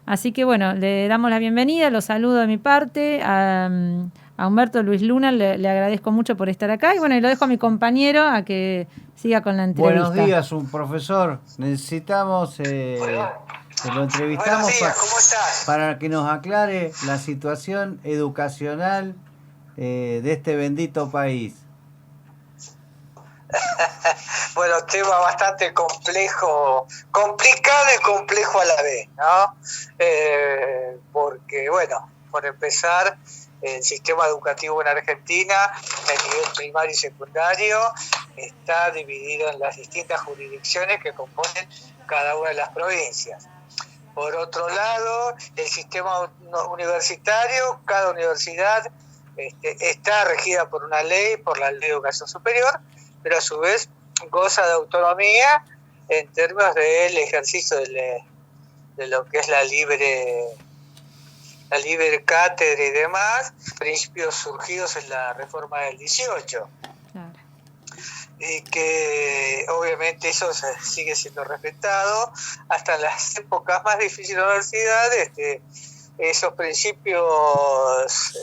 Así que bueno, le damos la bienvenida, lo saludo de mi parte. A Humberto Luis Luna le agradezco mucho por estar acá y bueno, y lo dejo a mi compañero a que siga con la Buenos entrevista. días, un profesor. Necesitamos que lo Buenos entrevistamos días, ¿cómo estás? para que nos aclare la situación educacional de este bendito país. Bueno, tema bastante complejo, complicado y complejo a la vez, ¿no? Porque, bueno, por empezar, el sistema educativo en Argentina, a nivel primario y secundario, está dividido en las distintas jurisdicciones que componen cada una de las provincias. Por otro lado, el sistema universitario, cada universidad está regida por una ley, por la Ley de Educación Superior, pero a su vez goza de autonomía en términos del ejercicio de lo que es la libre cátedra y demás, principios surgidos en la reforma del 18. Claro. Y que obviamente eso sigue siendo respetado hasta en las épocas más difíciles de la universidad. Esos principios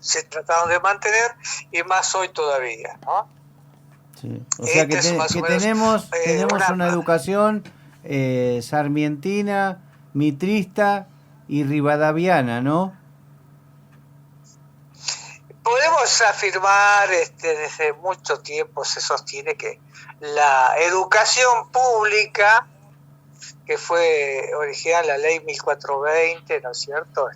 se trataron de mantener y más hoy todavía, ¿no? Sí. O sea que tenemos una educación sarmientina, mitrista y rivadaviana, ¿no? Podemos afirmar, desde mucho tiempo se sostiene que la educación pública, que fue original la ley 1420, ¿no es cierto?,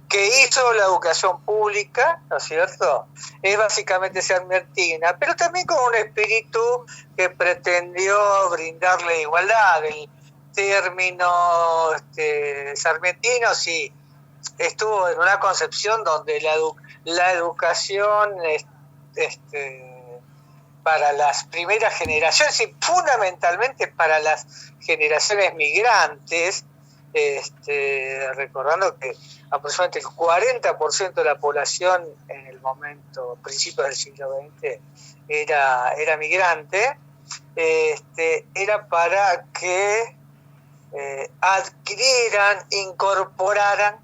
que hizo la educación pública, ¿no es cierto?, es básicamente sarmientina, pero también con un espíritu que pretendió brindarle igualdad. El término sarmientino sí estuvo en una concepción donde la educación para las primeras generaciones y fundamentalmente para las generaciones migrantes, recordando que aproximadamente el 40% de la población en el momento, principios del siglo XX, era migrante, era para que adquirieran, incorporaran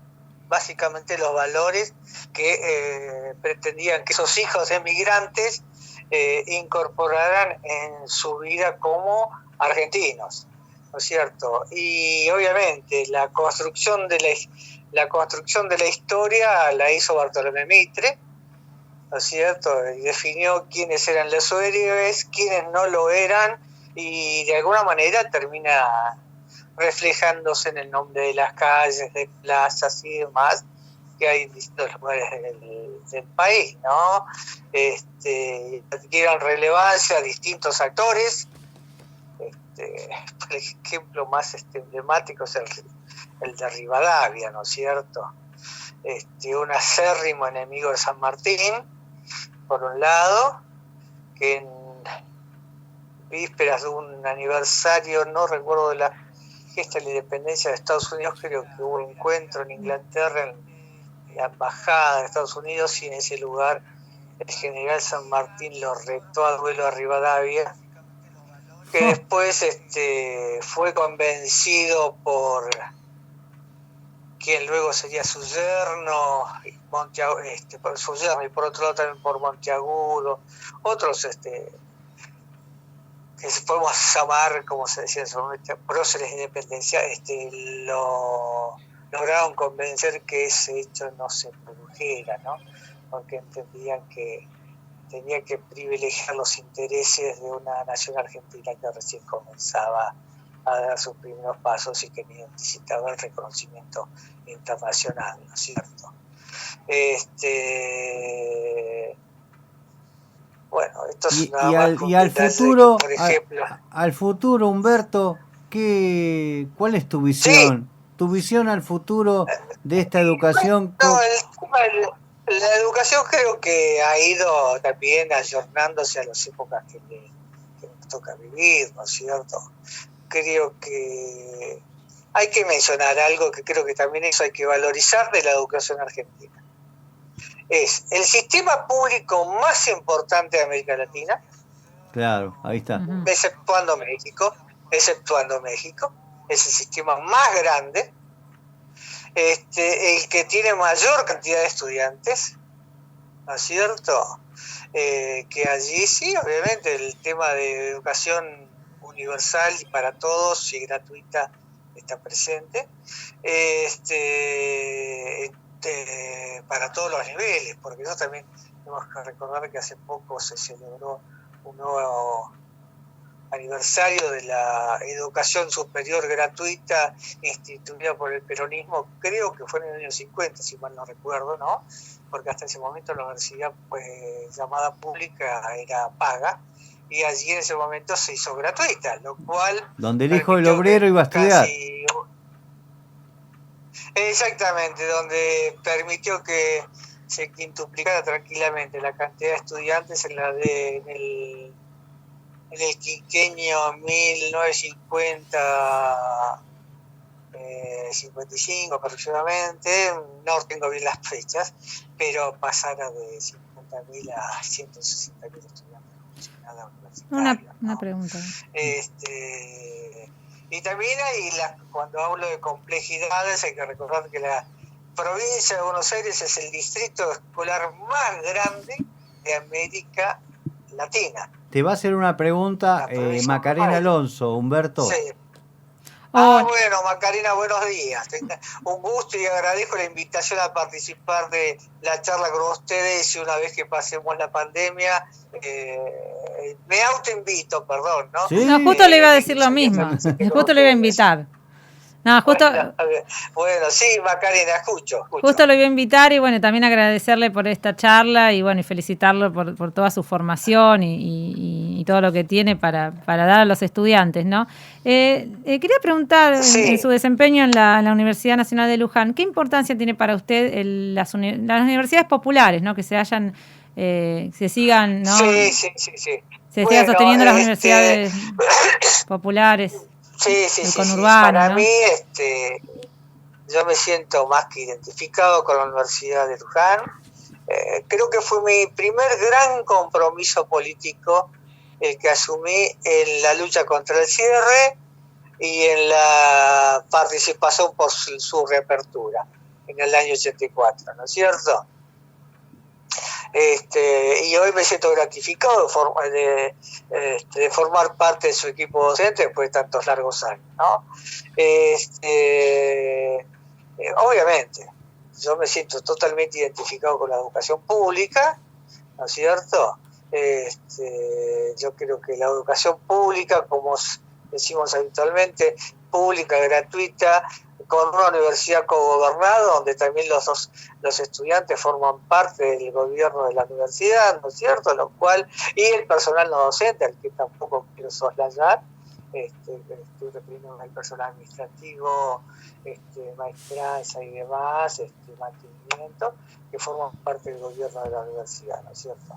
básicamente los valores que pretendían que esos hijos de migrantes incorporaran en su vida como argentinos, ¿no es cierto? Y obviamente la construcción de la historia la hizo Bartolomé Mitre, ¿no es cierto? Y definió quiénes eran los héroes, quiénes no lo eran, y de alguna manera termina reflejándose en el nombre de las calles, de plazas y demás que hay en distintos lugares del país, ¿no? Adquirieron relevancia a distintos actores. Por ejemplo, más emblemático es el de Rivadavia, ¿no es cierto? Un acérrimo enemigo de San Martín, por un lado, que en vísperas de un aniversario, no recuerdo de la gesta de la independencia de Estados Unidos, creo que hubo un encuentro en Inglaterra, en la embajada de Estados Unidos, y en ese lugar el general San Martín lo retó a duelo a Rivadavia, que después fue convencido por quien luego sería su yerno, por su yerno, y por otro lado también por Monteagudo, otros que podemos llamar, como se decía en su momento, próceres de independencia, lo lograron convencer que ese hecho no se produjera, ¿no? Porque entendían que tenía que privilegiar los intereses de una nación argentina que recién comenzaba a dar sus primeros pasos y que necesitaba el reconocimiento internacional, ¿no es cierto? Bueno, esto es al futuro, que, por ejemplo, al futuro, Humberto, ¿cuál es tu visión? Sí. Tu visión al futuro de esta educación. No, la educación creo que ha ido también ayornándose a las épocas que nos toca vivir, ¿no es cierto? Creo que hay que mencionar algo que creo que también eso hay que valorizar de la educación argentina. Es el sistema público más importante de América Latina. Claro, ahí está. Exceptuando México, es el sistema más grande, el que tiene mayor cantidad de estudiantes, ¿no es cierto? Que allí sí, obviamente, el tema de educación universal y para todos y gratuita está presente, para todos los niveles, porque eso también tenemos que recordar que hace poco se celebró un nuevo aniversario de la educación superior gratuita instituida por el peronismo, creo que fue en el año 50, si mal no recuerdo, ¿no? Porque hasta ese momento la universidad pues llamada pública era paga, y allí en ese momento se hizo gratuita, lo cual... Donde el hijo del obrero iba a estudiar. Exactamente, donde permitió que se quintuplicara tranquilamente la cantidad de estudiantes en el quinquenio 1950, 55 aproximadamente, no tengo bien las fechas, pero pasara de 50.000 a 160.000 estudiantes. Una pregunta. Y también cuando hablo de complejidades, hay que recordar que la provincia de Buenos Aires es el distrito escolar más grande de América Latina. Te va a hacer una pregunta Macarena Alonso, Humberto. Sí. Bueno, Macarena, buenos días. Un gusto y agradezco la invitación a participar de la charla con ustedes, y una vez que pasemos la pandemia, me autoinvito, perdón, ¿no? ¿Sí? No, justo le iba a decir lo mismo, justo le iba a invitar. No, justo... Bueno, sí, Macarena, escucho. Justo lo iba a invitar y bueno, también agradecerle por esta charla y bueno, y felicitarlo por toda su formación y todo lo que tiene para dar a los estudiantes, ¿no? Quería preguntar, sí, en su desempeño en la Universidad Nacional de Luján, ¿qué importancia tiene para usted las universidades populares, ¿no? Que se sigan, ¿no? Sí. Se sigan sosteniendo las universidades populares. Sí. Para ¿no? Mí, yo me siento más que identificado con la Universidad de Luján. Creo que fue mi primer gran compromiso político el que asumí en la lucha contra el cierre y en la participación por su reapertura en el año 84, ¿no es cierto? Y hoy me siento gratificado de formar parte de su equipo docente después de tantos largos años, ¿no? Obviamente, yo me siento totalmente identificado con la educación pública, ¿no es cierto? Yo creo que la educación pública, como decimos habitualmente, pública, gratuita, con una universidad cogobernada, donde también los estudiantes forman parte del gobierno de la universidad, ¿no es cierto? Lo cual, y el personal no docente, al que tampoco quiero soslayar, estoy refiriendo al personal administrativo, maestranza y demás, mantenimiento, que forman parte del gobierno de la universidad, ¿no es cierto?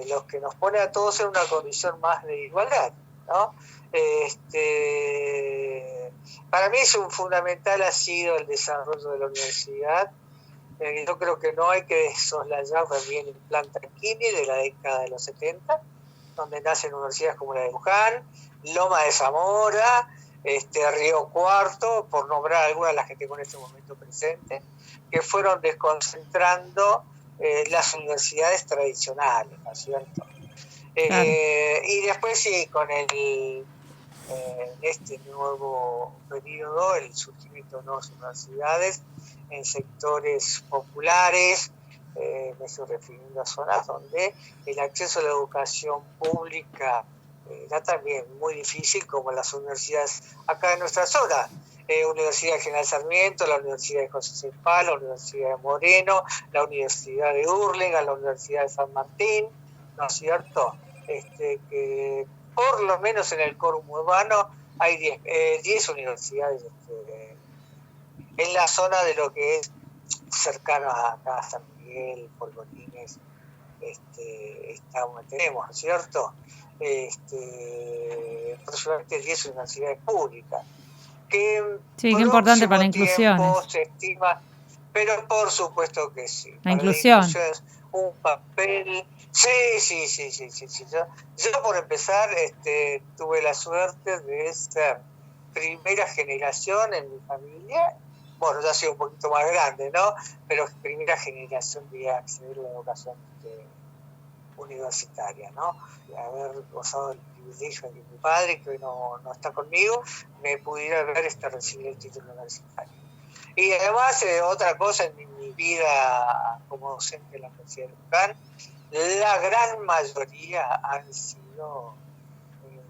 Los que nos pone a todos en una condición más de igualdad, ¿no? Para mí fundamental ha sido el desarrollo de la universidad. Yo creo que no hay que soslayar también el plan Tarquini de la década de los 70, donde nacen universidades como la de Luján, Loma de Zamora, Río Cuarto, por nombrar algunas de las que tengo en este momento presente, que fueron desconcentrando las universidades tradicionales, ¿no es cierto? Y después sí, con este nuevo periodo, el surgimiento de nuevas universidades en sectores populares, me estoy refiriendo a zonas donde el acceso a la educación pública era también muy difícil, como las universidades acá en nuestra zona. Universidad General Sarmiento, la Universidad de José Cepaz, la Universidad de Moreno, la Universidad de Hurlingham, la Universidad de San Martín, ¿no es cierto? Que por lo menos en el quórum urbano hay 10 universidades en la zona de lo que es cercano a acá, San Miguel, Polvorines, tenemos, ¿no es cierto? Aproximadamente 10 universidades públicas. Sí, qué importante para la inclusión. Se estima, pero por supuesto que sí. La inclusión es un papel. Sí. Yo por empezar, tuve la suerte de ser primera generación en mi familia bueno, ya soy un poquito más grande, ¿no? Pero es primera generación de acceder a la educación universitaria, ¿no? Haber gozado el privilegio de que mi padre, que hoy no está conmigo, me pudiera ver recibir el título universitario. Y además, otra cosa en mi vida como docente de la Universidad de Luján, la gran mayoría han sido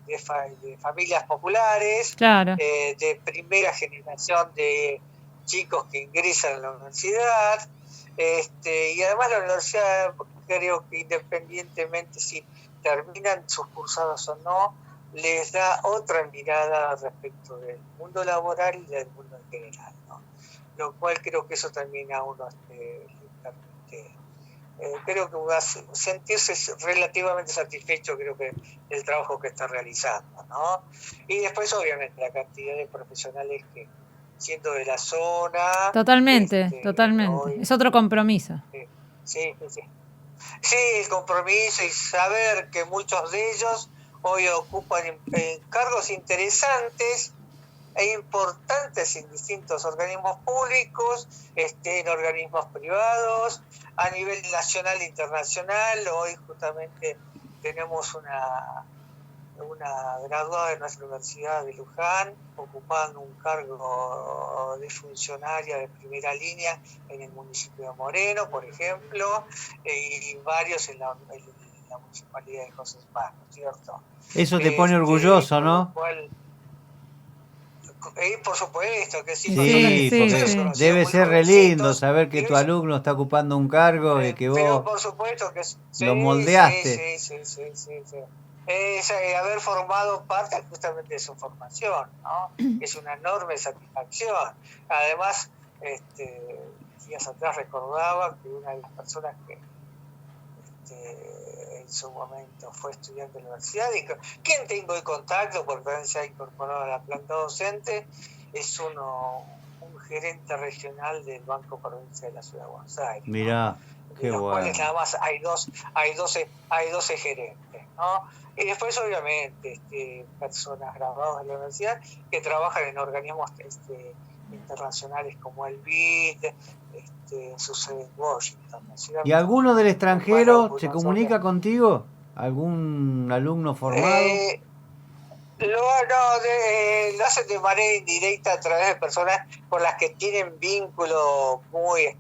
de familias populares, claro, de primera generación de chicos que ingresan a la universidad, y además la universidad, creo que independientemente si terminan sus cursados o no, les da otra mirada respecto del mundo laboral y del mundo en general, ¿no? Lo cual creo que eso también a uno le permite, creo que va a sentirse relativamente satisfecho, creo que del trabajo que está realizando, ¿no? Y después obviamente la cantidad de profesionales que siendo de la zona, totalmente. hoy, Es otro compromiso. sí, el compromiso y saber que muchos de ellos hoy ocupan cargos interesantes e importantes en distintos organismos públicos, en organismos privados, a nivel nacional e internacional. Hoy justamente tenemos una graduada de nuestra Universidad de Luján ocupando un cargo de funcionaria de primera línea en el municipio de Moreno, por ejemplo, y varios en la municipalidad de José Paz, ¿no es cierto? Eso te pone orgulloso, ¿no? Por supuesto que sí, Sí, porque debe ser re lindo saber que tu alumno está ocupando un cargo y que vos por supuesto que lo moldeaste. Sí. Haber formado parte justamente de su formación, ¿no? Es una enorme satisfacción. Además, días atrás recordaba que una de las personas que en su momento fue estudiante de la universidad y quien tengo en contacto porque también se ha incorporado a la planta docente es un gerente regional del Banco Provincial de la Ciudad de Buenos Aires. Mirá, de los cuales nada más hay 12 gerentes, ¿no? Y después obviamente personas graduadas de la universidad que trabajan en organismos internacionales como el BID, su sede en Washington, ¿no es cierto? ¿Y alguno del extranjero se comunica contigo? ¿Algún alumno formado? Lo hacen de manera indirecta a través de personas con las que tienen vínculo muy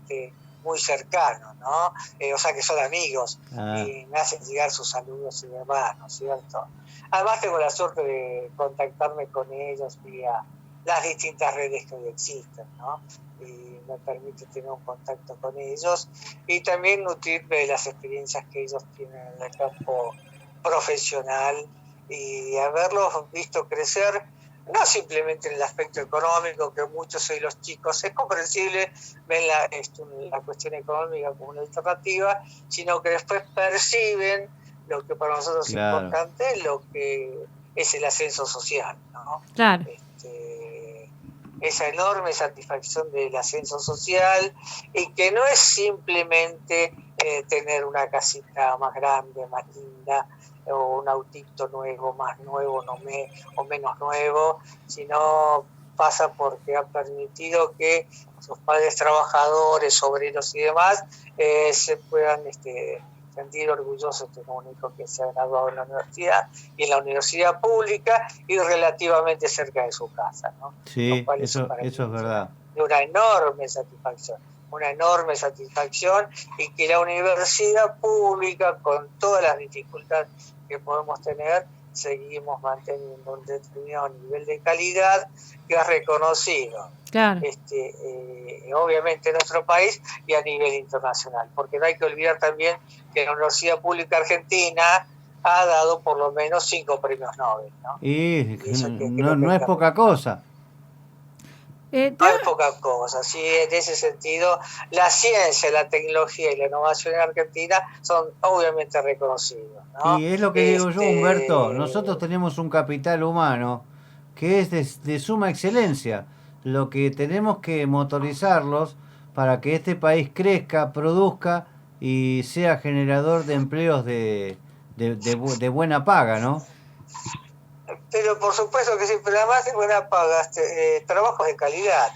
cercano, ¿no? O sea, que son amigos y me hacen llegar sus saludos y demás, ¿no es cierto? Además tengo la suerte de contactarme con ellos vía las distintas redes que hoy existen, ¿no? Y me permite tener un contacto con ellos y también nutrirme de las experiencias que ellos tienen en el campo profesional y haberlos visto crecer, no simplemente en el aspecto económico, que muchos de los chicos es comprensible, ven la cuestión económica como una alternativa, sino que después perciben lo que para nosotros es importante, lo que es el ascenso social, ¿no? Claro. Esa enorme satisfacción del ascenso social y que no es simplemente tener una casita más grande, más linda, o un autito nuevo, más nuevo o menos nuevo, sino pasa porque ha permitido que sus padres trabajadores, obreros y demás se puedan sentir orgullosos de un hijo que se ha graduado en la universidad y en la universidad pública y relativamente cerca de su casa, ¿no? Sí, eso es verdad. De una enorme satisfacción y que la universidad pública, con todas las dificultades que podemos tener, seguimos manteniendo un determinado nivel de calidad que es reconocido, claro. Obviamente en nuestro país y a nivel internacional, porque no hay que olvidar también que la Universidad Pública Argentina ha dado por lo menos 5 premios Nobel, ¿no? Y no es poca cosa. No es poca cosa, sí, en ese sentido la ciencia, la tecnología y la innovación en Argentina son obviamente reconocidos, ¿no? Y es lo que digo yo, Humberto, nosotros tenemos un capital humano que es de suma excelencia, lo que tenemos que motorizarlos para que este país crezca, produzca y sea generador de empleos de buena paga, ¿no? Pero por supuesto que sí, pero además de buena paga, trabajos de calidad,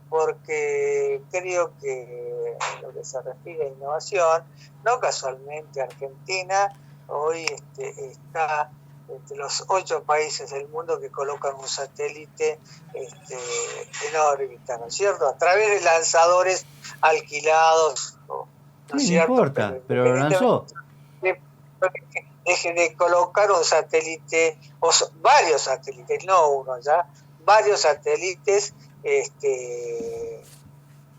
porque creo que en lo que se refiere a innovación, no casualmente Argentina hoy está entre los 8 países del mundo que colocan un satélite en órbita, ¿no es cierto? A través de lanzadores alquilados, ¿no es Sí, no cierto? importa, pero lo lanzó. Deje de colocar un satélite, varios satélites, no uno ya, varios satélites en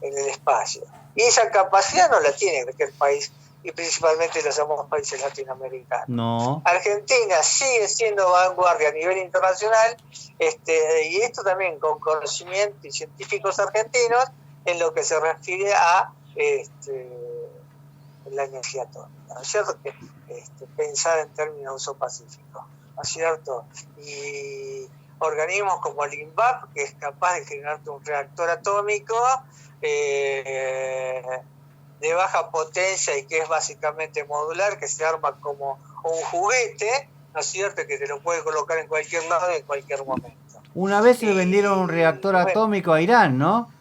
el espacio. Y esa capacidad no la tiene cualquier país, y principalmente los demás países latinoamericanos. No. Argentina sigue siendo vanguardia a nivel internacional, y esto también con conocimiento y científicos argentinos en lo que se refiere a la energía atómica, ¿no es cierto? Que pensar en términos de uso pacífico, ¿no es cierto? Y organismos como el INVAP, que es capaz de generarte un reactor atómico de baja potencia y que es básicamente modular, que se arma como un juguete, ¿no es cierto? Que te lo puede colocar en cualquier lado en cualquier momento. Una vez le vendieron un reactor atómico a Irán, ¿no?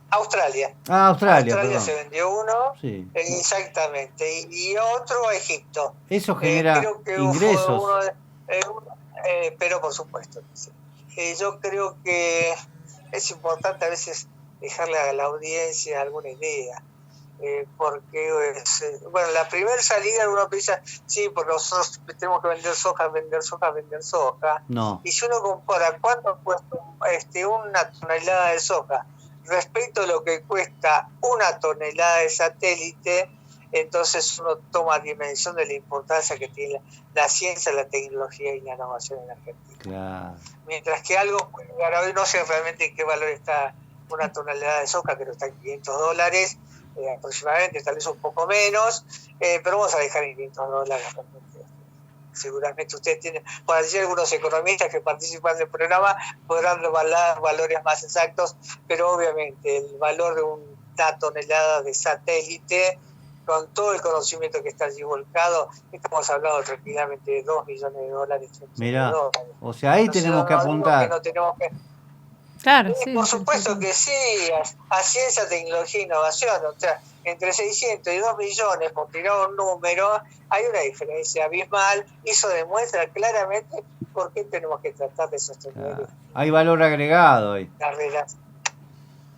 Australia. Australia, Australia perdón. se vendió uno, sí. Exactamente, y otro a Egipto. Eso genera creo que ingresos. Pero por supuesto, sí. Yo creo que es importante a veces dejarle a la audiencia alguna idea. Porque bueno, la primera salida uno piensa, sí, porque nosotros tenemos que vender soja. No. Y si uno compara cuánto cuesta una tonelada de soja respecto a lo que cuesta una tonelada de satélite, entonces uno toma dimensión de la importancia que tiene la ciencia, la tecnología y la innovación en Argentina. Claro. Mientras que algo puede llegar a hoy, no sé realmente en qué valor está una tonelada de soja, creo que está en $500 aproximadamente, tal vez un poco menos, pero vamos a dejar en $500 realmente. Seguramente ustedes tienen, por allí algunos economistas que participan del programa podrán revelar valores más exactos, pero obviamente el valor de una tonelada de satélite, con todo el conocimiento que está allí volcado, estamos hablando tranquilamente de $2 millones. Mirá, o sea, ahí tenemos que apuntar. No tenemos que... Claro, sí, por supuesto que sí, a ciencia, tecnología e innovación, o sea, entre 600 y 2 millones, por tirar un número, hay una diferencia abismal, y eso demuestra claramente por qué tenemos que tratar de sostener hay valor agregado ahí. Carreras.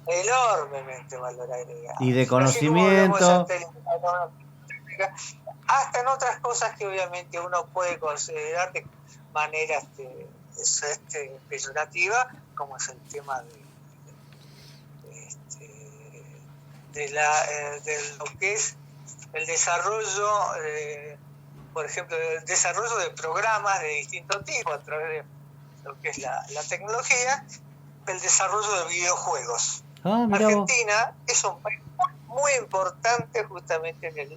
Enormemente valor agregado. Y de conocimiento. Hasta en otras cosas que obviamente uno puede considerar de manera peyorativa, como es el tema de lo que es el desarrollo, por ejemplo, el desarrollo de programas de distinto tipo a través de lo que es la tecnología, el desarrollo de videojuegos. Argentina es un país muy importante justamente en el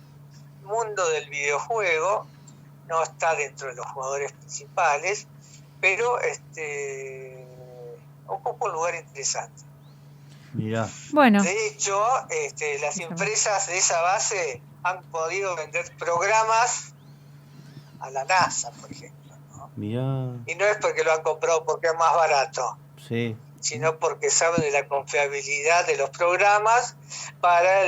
mundo del videojuego, no está dentro de los jugadores principales, pero ocupa un lugar interesante. Mirá. Bueno. De hecho, las empresas de esa base han podido vender programas a la NASA, por ejemplo, ¿no? Mirá. Y no es porque lo han comprado porque es más barato, sí, sino porque saben de la confiabilidad de los programas para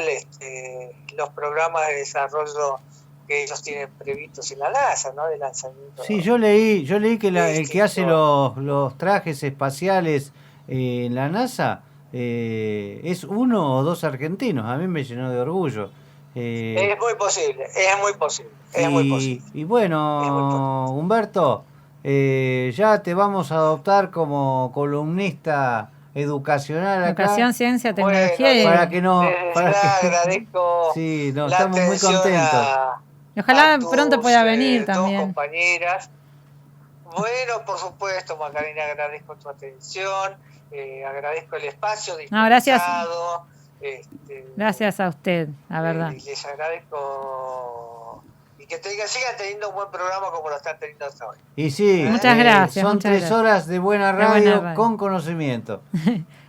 los programas de desarrollo que ellos tienen previstos en la NASA, ¿no? De lanzamiento. Sí, yo leí que el que hace los trajes espaciales en la NASA es 1 o 2 argentinos. A mí me llenó de orgullo. Es muy posible. Y bueno, Humberto, ya te vamos a adoptar como columnista educacional acá. Educación, ciencia, tecnología. Para que no... agradezco sí, no, estamos muy contentos. Y ojalá pronto pueda venir también. Compañeras. Bueno, por supuesto, Macarena, agradezco tu atención, agradezco el espacio dispensado. Gracias a usted, la verdad. Les agradezco y que sigan teniendo un buen programa como lo están teniendo hasta hoy. Y sí, muchas gracias. Son 3 horas de buena radio con conocimiento.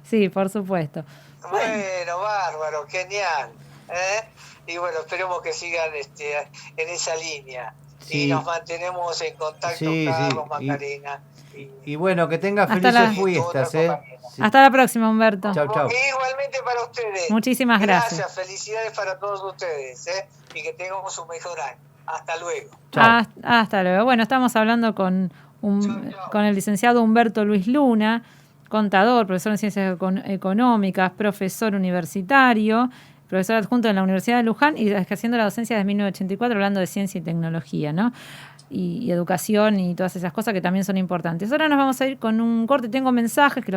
Sí, por supuesto. Bueno, bárbaro, genial. Y bueno, esperemos que sigan en esa línea. Sí. Y nos mantenemos en contacto, Carlos, Macarena. Y bueno, que tengas Hasta la- felices fiestas, Sí. Hasta la próxima, Humberto. Chau, chau. Igualmente para ustedes. Muchísimas gracias. Felicidades para todos ustedes, y que tengamos un mejor año. Hasta luego. Chau. Hasta luego. Bueno, estamos hablando con el licenciado Humberto Luis Luna, contador, profesor en Ciencias Económicas, profesor universitario, profesor adjunto en la Universidad de Luján y ejerciendo la docencia desde 1984, hablando de ciencia y tecnología, ¿no? Y educación y todas esas cosas que también son importantes. Ahora nos vamos a ir con un corte. Tengo mensajes que los